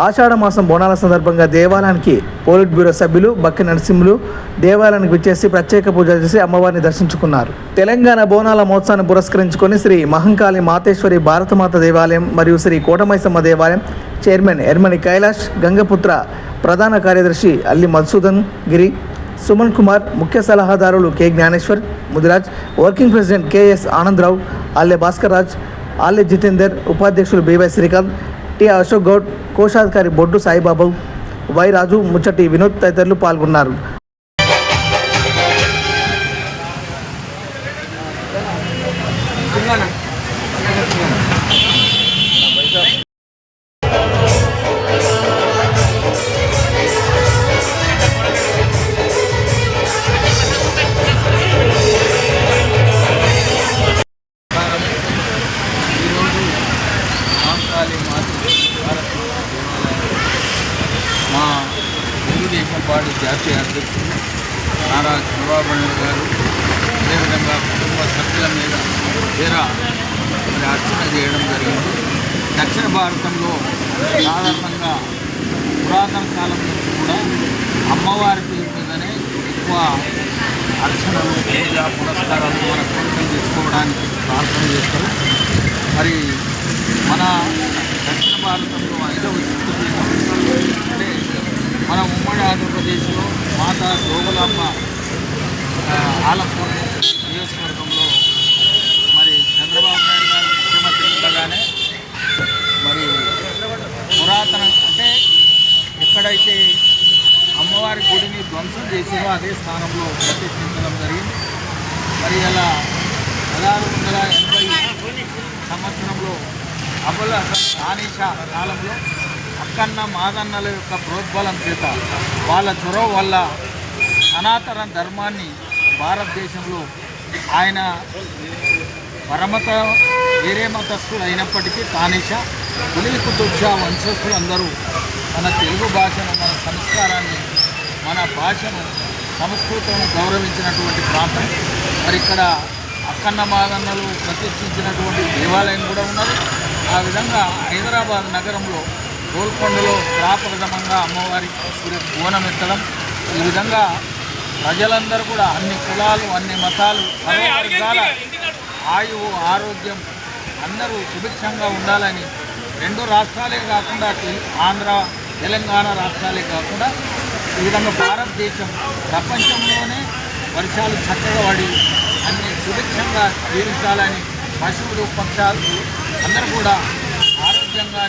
ఆషాఢమాసం బోనాల సందర్భంగా దేవాలయానికి పోలిట్ బ్యూరో సభ్యులు బక్కి నరసింహులు దేవాలయానికి విచ్చేసి ప్రత్యేక పూజలు చేసి అమ్మవారిని దర్శించుకున్నారు. తెలంగాణ బోనాల మహోత్సవాన్ని పురస్కరించుకొని శ్రీ మహంకాళి మాతేశ్వరి భారతమాత దేవాలయం మరియు శ్రీ కోటమైసమ్మ దేవాలయం చైర్మన్ ఎర్మని కైలాష్, గంగపుత్ర ప్రధాన కార్యదర్శి అల్లి మధుసూదన్ గిరి, సుమన్ కుమార్, ముఖ్య సలహాదారులు K Jnaneshwar Mudiraj, working president KS Anandarao, Alle Bhaskar Raj, Alle Jitender, ఉపాధ్యక్షులు బివై శ్రీకాంత్, టి అశోక్ గౌడ్, కోశాధికారి బొడ్డు సాయిబాబు, వై రాజు, ముచ్చటి వినోద్ తదితరులు పాల్గొన్నారు. మా తెలుగుదేశం పార్టీ జాతీయ అధ్యక్షుడు నారా చంద్రబాబు నాయుడు గారు అదేవిధంగా కుటుంబ సభ్యుల మీద మరి అర్చన చేయడం జరిగింది. దక్షిణ భారతంలో సాధారణంగా పురాతన కాలం నుంచి కూడా అమ్మవారి పేరు మీదనే ఎక్కువ అర్చనలు, పూజ పురస్కారాలు మన కోరికలు తెచ్చుకోవడానికి ప్రార్థన చేస్తారు. మరి మన దక్షిణ భారతంలో 5వ శక్తిపీఠం అంటే మన ఉమ్మడి ఆంధ్రప్రదేశ్లో మాతా జోగులాంబ ఆలంపూర్ నియోజకవర్గంలో మరి చంద్రబాబు నాయుడు గారు ముఖ్యమంత్రి ఉండగానే మరి పురాతన అంటే ఎక్కడైతే అమ్మవారి గుడిని ధ్వంసం చేసారో అదే స్థానంలో ప్రతిష్ఠించడం జరిగింది. మరి అలా 1680 సంవత్సరంలో అబుల్ హసన్ తానీషా కాలంలో అక్కన్న మాదన్నల యొక్క ప్రోద్బలం చేత వాళ్ళ చొరవ వల్ల సనాతన ధర్మాన్ని భారతదేశంలో ఆయన పరమత వేరే మతస్థుడు అయినప్పటికీ తానీషా కులీ కుతుబ్ షా వంశస్థులు అందరూ మన తెలుగు భాషను, మన సంస్కారాన్ని, మన భాషను, సంస్కృతిని గౌరవించినటువంటి ప్రాంతం. మరి ఇక్కడ అక్కన్న మాదన్నలు ప్రతిష్ఠించినటువంటి దేవాలయం కూడా ఉన్నది. ఆ విధంగా హైదరాబాద్ నగరంలో గోల్కొండలో ప్రప్రథమంగా అమ్మవారి బోనం ఎత్తడం, ఈ విధంగా ప్రజలందరూ కూడా అన్ని కులాలు, అన్ని మతాలు, వర్గాల ఆయువు, ఆరోగ్యం అందరూ సుభిక్షంగా ఉండాలని 2 రాష్ట్రాలే కాకుండా ఆంధ్ర, తెలంగాణ రాష్ట్రాలే కాకుండా ఈ విధంగా భారతదేశం ప్రపంచంలోనే వర్షాలు చక్కగా పడి అన్ని సుభిక్షంగా జీవించాలని పశువులు, పక్షాలు అందరూ కూడా ఆరోగ్యంగా